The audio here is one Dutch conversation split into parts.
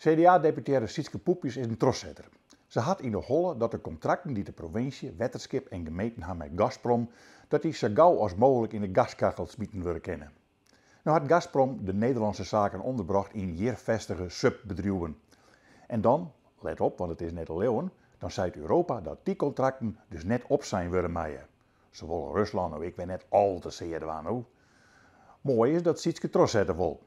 CDA-deputaire Sietske Poepjes is een troszetter. Ze had in de holle dat de contracten die de provincie, wetterskip en gemeenten hebben met Gazprom, dat die zo gauw als mogelijk in de gaskachel smieten worden kennen. Nu had Gazprom de Nederlandse zaken onderbracht in hier vestige subbedrijven. En dan, let op, want het is net een leeuwen, dan zei Europa dat die contracten dus net op zijn worden maaien. Zowel Rusland en ik ben net al te zeer waan. Mooi is dat Sietske troszetten wil.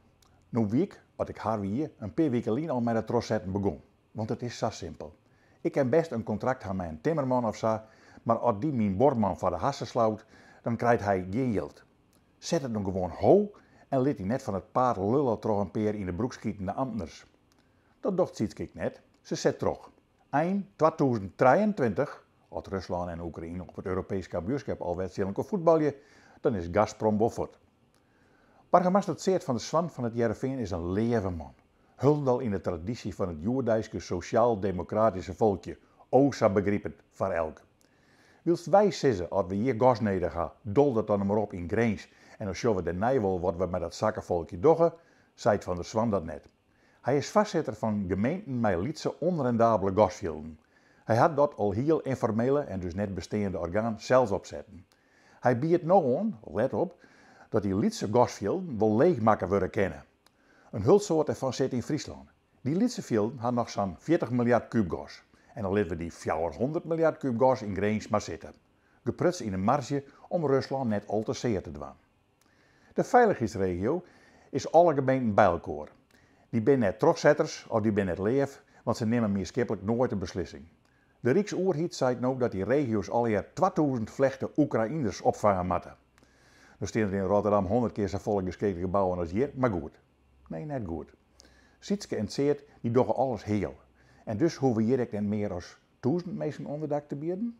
Nu week, wat ik haar weer, een paar weken al met het troszetten begon. Want het is zo simpel. Ik heb best een contract hebben met een timmerman of zo, maar als die mijn bordman voor de hassen slaat, dan krijgt hij geen geld. Zet het dan gewoon ho en liet hij net van het paard lullen toch een peer in de broek schieten de ambtenars. Dat dacht Sietske net. Ze zet terug. Eind 2023, als Rusland en Oekraïne op het Europees kampioenschap al wedstrijden voetballen, dan is Gazprom boffert. Burgemeester van de Zwan van het Heerenveen is een leve man. Huldal in de traditie van het Joerdijkse sociaal-democratische volkje. Oza begriepend voor elk. Wilst wij zeggen als we hier gas neder gaan, dol dat dan maar op in Greens en dan zien we de nijwel wat we met dat zakkenvolkje doggen, zei van der Zwan dat net. Hij is vastzitter van gemeenten met lietse onrendabele gasvelden. Hij had dat al heel informele en dus net bestaande orgaan zelfs opzetten. Hij biedt nou aan, let op, dat die lietse gasvelden wel leegmaken worden kennen. Een hulpsoort ervan zit in Friesland. Die lietse velden hadden nog zo'n 40 miljard kuubgas. En dan laten we die 400 miljard kuubgas in Greens maar zitten. Geprutst in een marge om Rusland net al te zeer te doen. De veiligheidsregio is alle gemeenten bij elkaar. Die zijn net troszetters of die zijn net leef, want ze nemen meeskippelijk nooit een beslissing. De Rijksoerhiet zei nou dat die regio's al jaar 2000 vlechte Oekraïners opvangen moeten. Er staan er in Rotterdam 100 keer zo volle geschikte gebouwen als hier, maar goed. Nee, net goed. Sietske en Seert die doggen alles heel. En dus hoeven we hier net meer als 1000 mensen onderdak te bieden.